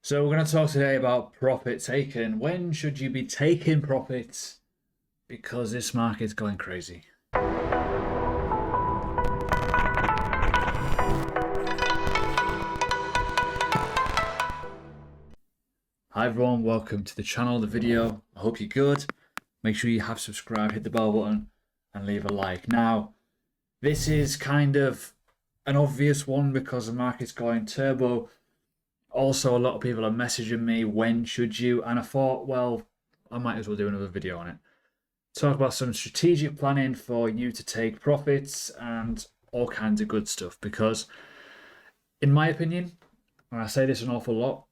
So we're going to talk today about profit taken. When should you be taking profits? Because this market's going crazy. Hi everyone, welcome to the channel, the video. I hope you're good. Make sure you have subscribed, hit the bell button and leave a like. Now, this is kind of an obvious one because the market's going turbo. Also, a lot of people are messaging me, when should you? And I thought, well, I might as well do another video on it. Talk about some strategic planning for you to take profits and all kinds of good stuff. Because, in my opinion, and I say this an awful lot,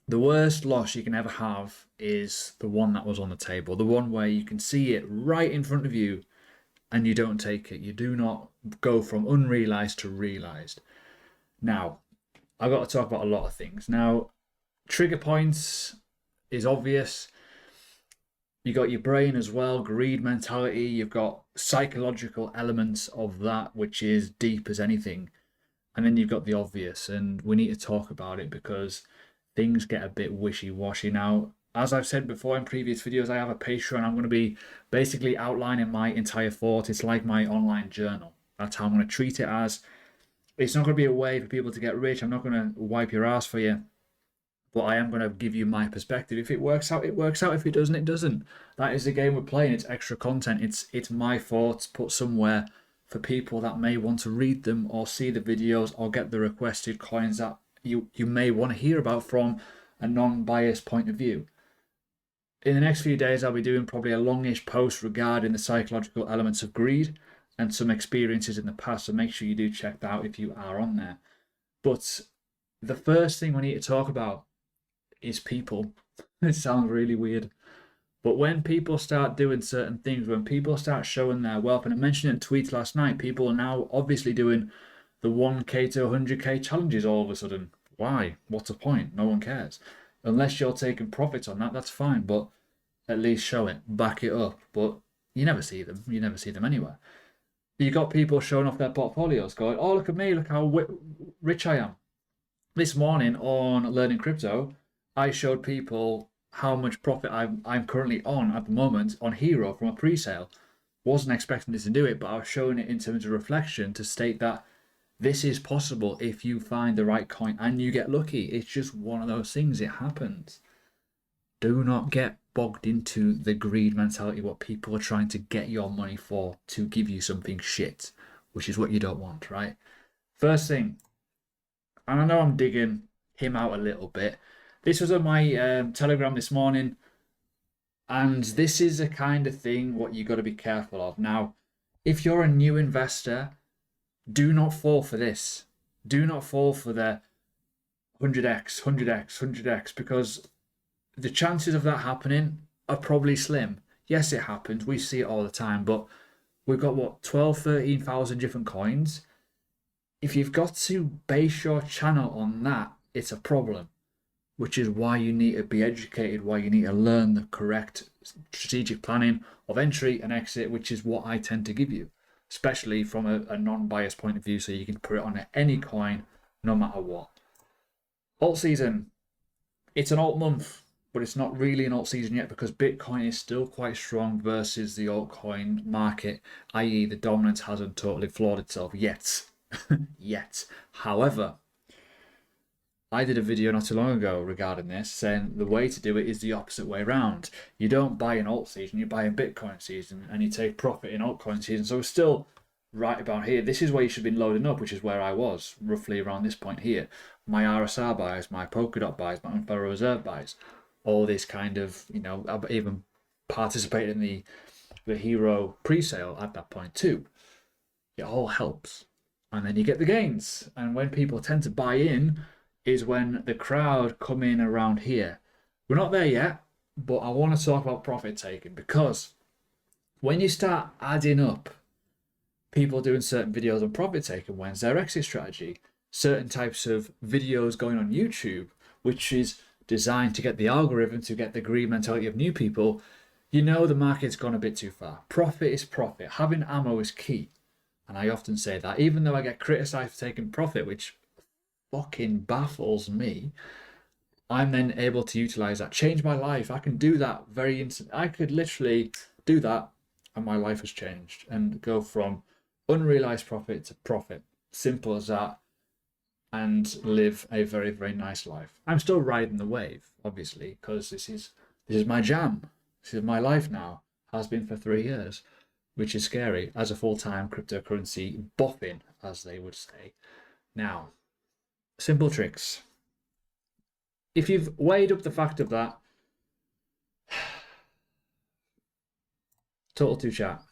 the worst loss you can ever have is the one that was on the table. The one where you can see it right in front of you and you don't take it. You do not go from unrealized to realized. Now, I've got to talk about a lot of things. Now, trigger points is obvious. You got your brain as well, greed mentality. You've got psychological elements of that, which is deep as anything. And then you've got the obvious, and we need to talk about it because things get a bit wishy-washy. Now, as I've said before in previous videos, I have a Patreon. I'm going to be basically outlining my entire thought. It's like my online journal. That's how I'm going to treat it as. It's not going to be a way for people to get rich. I'm not going to wipe your ass for you. But I am going to give you my perspective. If it works out, it works out. If it doesn't, it doesn't. That is the game we're playing. It's extra content. It's my thoughts put somewhere for people that may want to read them or see the videos or get the requested coins that you may want to hear about from a non-biased point of view. In the next few days, I'll be doing probably a longish post regarding the psychological elements of greed and some experiences in the past, so make sure you do check that out if you are on there. But the first thing we need to talk about is people. It sounds really weird. But when people start doing certain things, when people start showing their wealth, and I mentioned it in tweets last night, people are now obviously doing the 1K to 100K challenges all of a sudden. Why? What's the point? No one cares. Unless you're taking profits on that, that's fine, but at least show it, back it up. But you never see them. You never see them anywhere. You got people showing off their portfolios going, oh, look at me, look how rich I am. This morning on Learning Crypto, I showed people how much profit I'm currently on at the moment on Hero from a pre-sale. Wasn't expecting to do it, but I was showing it in terms of reflection to state that this is possible if you find the right coin and you get lucky. It's just one of those things. It happens. Do not get bogged into the greed mentality, what people are trying to get your money for to give you something shit, which is what you don't want, right? First thing, and I know I'm digging him out a little bit. This was on my Telegram this morning, and this is the kind of thing what you got to be careful of. Now, if you're a new investor, do not fall for this. Do not fall for the 100x, 100x, 100x, because the chances of that happening are probably slim. Yes, it happens. We see it all the time, but we've got, what, 12, 13,000 different coins. If you've got to base your channel on that, it's a problem, which is why you need to be educated, why you need to learn the correct strategic planning of entry and exit, which is what I tend to give you, especially from a non-biased point of view, so you can put it on any coin, no matter what. Alt season, it's an alt month, but it's not really an alt season yet because Bitcoin is still quite strong versus the altcoin market, i.e. the dominance hasn't totally flawed itself yet. Yet. However, I did a video not too long ago regarding this, saying the way to do it is the opposite way around. You don't buy an alt season, you buy a Bitcoin season, and you take profit in altcoin season. So we're still right about here. This is where you should be loading up, which is where I was, roughly around this point here. My RSR buys, my Polkadot buys, my Federal Reserve buys, all this kind of, I've even participated in the Hero pre-sale at that point too. It all helps. And then you get the gains. And when people tend to buy in, is when the crowd come in around here. We're not there yet, but I want to talk about profit taking, because when you start adding up people doing certain videos on profit taking, when's their exit strategy, certain types of videos going on YouTube, which is designed to get the algorithm to get the greed mentality of new people, you know the market's gone a bit too far. Profit is profit. Having ammo is key. And I often say that, even though I get criticized for taking profit, which fucking baffles me, I'm then able to utilize that, change my life. I can do that very instant. I could literally do that and my life has changed and go from unrealized profit to profit. Simple as that. And live a very, very nice life. I'm still riding the wave, obviously, because this is my jam. This is my life now. Has been for 3 years, which is scary as a full-time cryptocurrency boffin, as they would say. Now, simple tricks. If you've weighed up the fact of that, total to chat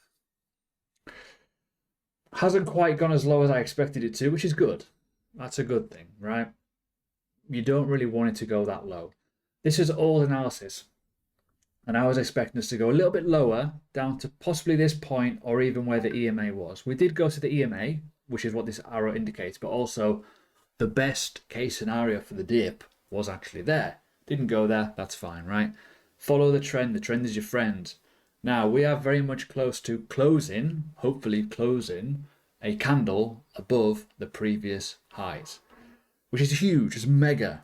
hasn't quite gone as low as I expected it to, which is good. That's a good thing, right? You don't really want it to go that low. This is all analysis. And I was expecting us to go a little bit lower, down to possibly this point or even where the EMA was. We did go to the EMA, which is what this arrow indicates, but also the best case scenario for the dip was actually there. Didn't go there, that's fine, right? Follow the trend is your friend. Now, we are very much close to closing, hopefully closing, a candle above the previous highs, which is huge. It's mega,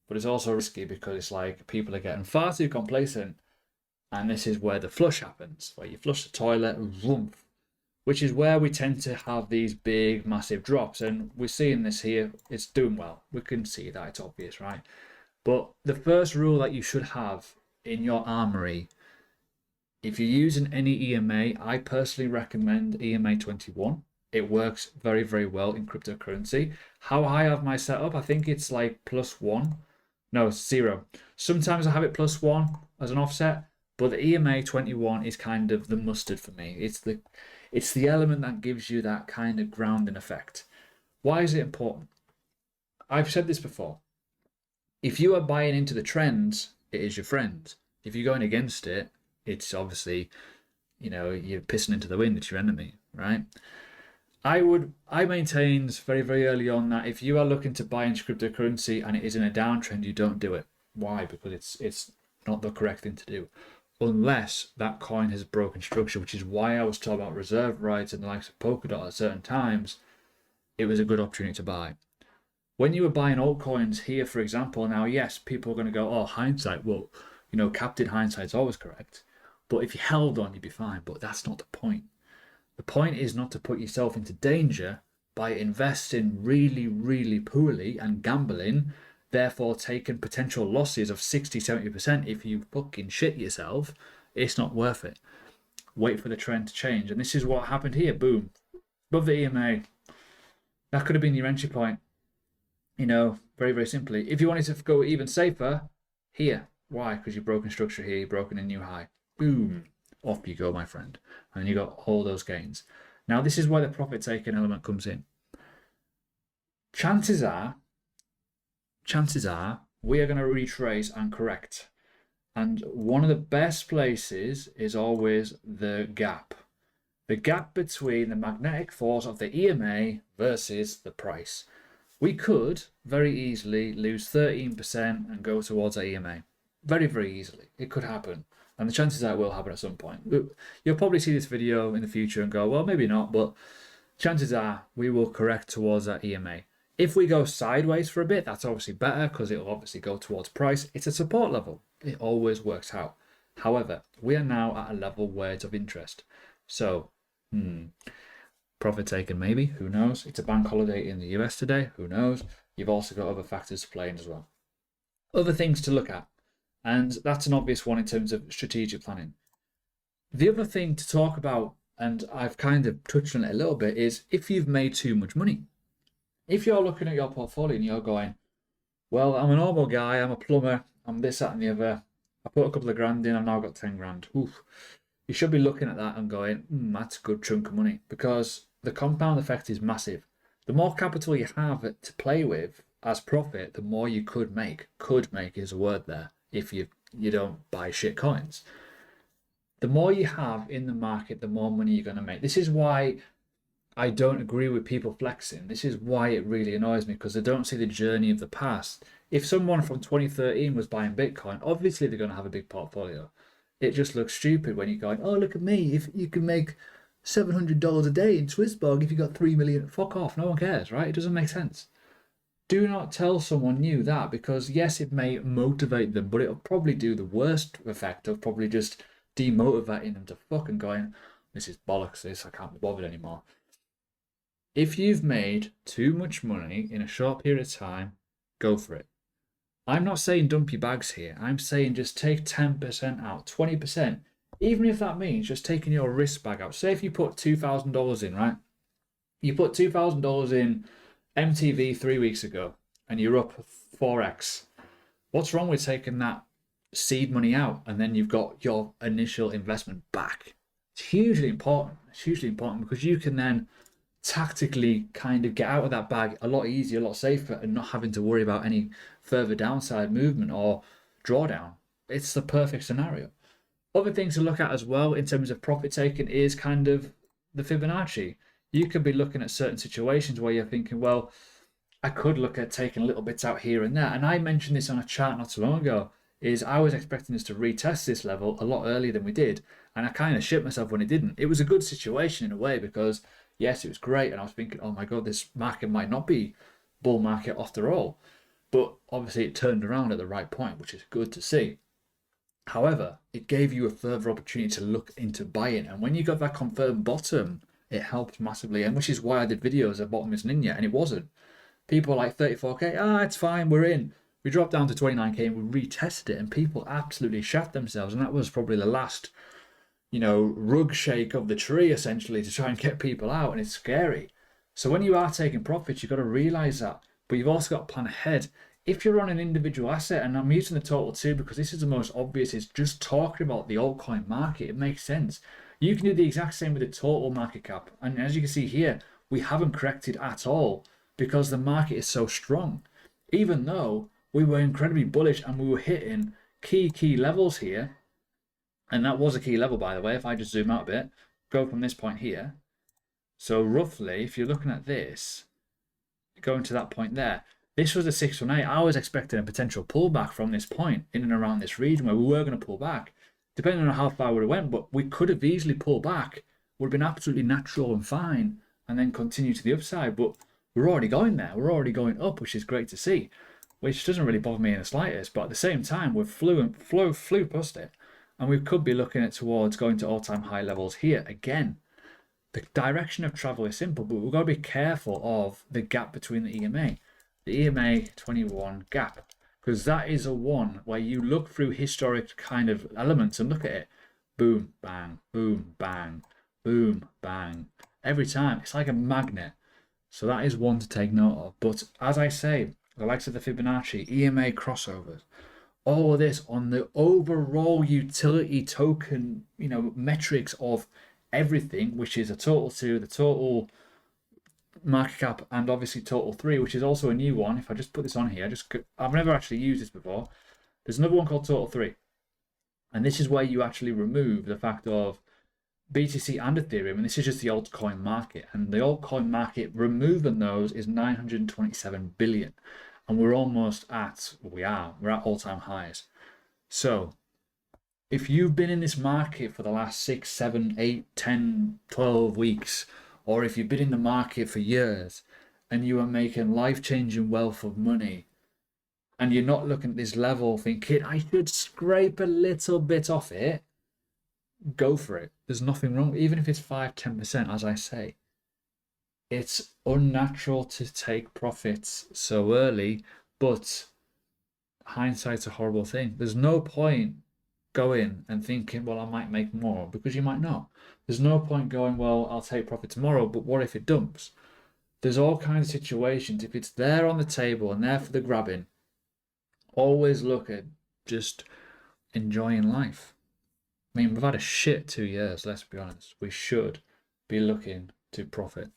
but it's also risky because it's like people are getting far too complacent, and this is where the flush happens, where you flush the toilet, which is where we tend to have these big, massive drops. And we're seeing this here. It's doing well. We can see that, it's obvious, right? But the first rule that you should have in your armory, if you're using any EMA, I personally recommend EMA 21. It works very, very well in cryptocurrency. How high have my setup? I think it's like +1. No, it's 0. Sometimes I have it +1 as an offset, but the EMA 21 is kind of the mustard for me. It's the element that gives you that kind of grounding effect. Why is it important? I've said this before. If you are buying into the trends, it is your friend. If you're going against it, it's obviously, you're pissing into the wind, it's your enemy, right? I maintained very, very early on that if you are looking to buy into cryptocurrency and it is in a downtrend, you don't do it. Why? Because it's not the correct thing to do, unless that coin has broken structure, which is why I was talking about reserve rights and the likes of Polkadot at certain times. It was a good opportunity to buy. When you were buying altcoins here, for example, now, yes, people are going to go, oh, hindsight. Well, captain hindsight's always correct. But if you held on, you'd be fine. But that's not the point. The point is not to put yourself into danger by investing really, really poorly and gambling, therefore taking potential losses of 60-70% if you fucking shit yourself. It's not worth it. Wait for the trend to change. And this is what happened here. Boom. Above the EMA. That could have been your entry point. Very, very simply. If you wanted to go even safer, here. Why? Because you've broken structure here. You've broken a new high. Boom. Off you go, my friend. And you got all those gains. Now, this is where the profit taking element comes in. Chances are, we are going to retrace and correct. And one of the best places is always the gap. The gap between the magnetic force of the EMA versus the price. We could very easily lose 13% and go towards our EMA. Very, very easily. It could happen. And the chances are it will happen at some point. You'll probably see this video in the future and go, well, maybe not, but chances are we will correct towards that EMA. If we go sideways for a bit, that's obviously better because it'll obviously go towards price. It's a support level. It always works out. However, we are now at a level where it's of interest. So, profit taken maybe, who knows? It's a bank holiday in the US today, who knows? You've also got other factors to play in as well. Other things to look at. And that's an obvious one in terms of strategic planning. The other thing to talk about, and I've kind of touched on it a little bit, is if you've made too much money. If you're looking at your portfolio and you're going, well, I'm a normal guy, I'm a plumber, I'm this, that, and the other. I put a couple of grand in, I've now got 10 grand. Oof. You should be looking at that and going, that's a good chunk of money, because the compound effect is massive. The more capital you have to play with as profit, the more you could make. Could make is a word there. If you don't buy shit coins. The more you have in the market, the more money you're going to make. This is why I don't agree with people flexing. This is why it really annoys me, because they don't see the journey of the past. If someone from 2013 was buying Bitcoin, obviously they're going to have a big portfolio. It just looks stupid when you're going, oh, look at me. If you can make $700 a day in Swissborg if you got 3 million, fuck off. No one cares, right? It doesn't make sense. Do not tell someone new that, because yes, it may motivate them, but it'll probably do the worst effect of probably just demotivating them to fucking going, this is bollocks, this, I can't be bothered anymore. If you've made too much money in a short period of time, go for it. I'm not saying dump your bags here. I'm saying just take 10% out, 20%. Even if that means just taking your risk bag out. Say if you put $2,000 in, right? You put $2,000 in MTV 3 weeks ago and you're up 4x. What's wrong with taking that seed money out and then you've got your initial investment back? It's hugely important. It's hugely important because you can then tactically kind of get out of that bag a lot easier, a lot safer, and not having to worry about any further downside movement or drawdown. It's the perfect scenario. Other things to look at as well in terms of profit taking is kind of the Fibonacci. You could be looking at certain situations where you're thinking, well, I could look at taking little bits out here and there. And I mentioned this on a chart not too long ago, is I was expecting us to retest this level a lot earlier than we did. And I kind of shit myself when it didn't. It was a good situation in a way because, yes, it was great. And I was thinking, oh my God, this market might not be bull market after all. But obviously it turned around at the right point, which is good to see. However, it gave you a further opportunity to look into buying. And when you got that confirmed bottom, it helped massively. And which is why I did videos at bottom isn't in yet. And it wasn't. People were like 34k, it's fine, we're in. We dropped down to 29k and we retested it. And people absolutely shat themselves. And that was probably the last, rug shake of the tree, essentially, to try and get people out. And it's scary. So when you are taking profits, you've got to realize that. But you've also got to plan ahead. If you're on an individual asset, and I'm using the total too because this is the most obvious, is just talking about the altcoin market. It makes sense. You can do the exact same with the total market cap. And as you can see here, we haven't corrected at all because the market is so strong. Even though we were incredibly bullish and we were hitting key levels here. And that was a key level, by the way. If I just zoom out a bit, go from this point here. So roughly, if you're looking at this, going to that point there, this was a 618. I was expecting a potential pullback from this point in and around this region where we were going to pull back, depending on how far we went. But we could have easily pulled back, would have been absolutely natural and fine, and then continue to the upside. But we're already going there. We're already going up, which is great to see, which doesn't really bother me in the slightest. But at the same time, we've flew past it, and we could be looking at towards going to all-time high levels here again. The direction of travel is simple, but we've got to be careful of the gap between the EMA. The EMA 21 gap, because that is a one where you look through historic kind of elements and look at it. Boom, bang, boom, bang, boom, bang. Every time. It's like a magnet. So that is one to take note of. But as I say, the likes of the Fibonacci, EMA crossovers, all of this on the overall utility token, metrics of everything, which is a total 2, the total market cap, and obviously total 3, which is also a new one. If I just put this on here, I've never actually used this before. There's another one called total 3, and this is where you actually remove the fact of BTC and Ethereum, and this is just the altcoin market, and the altcoin market removing those is 927 billion, and we're almost at we're at all-time highs. So if you've been in this market for the last 6, 7, 8, 10, 12 weeks, or if you've been in the market for years and you are making life-changing wealth of money and you're not looking at this level thinking, I should scrape a little bit off it, go for it. There's nothing wrong, even if it's 5, 10%, as I say. It's unnatural to take profits so early, but hindsight's a horrible thing. There's no point going and thinking, well, I might make more, because you might not. There's no point going, well, I'll take profit tomorrow, but what if it dumps? There's all kinds of situations. If it's there on the table and there for the grabbing, always look at just enjoying life. I mean, we've had a shit 2 years, let's be honest. We should be looking to profit.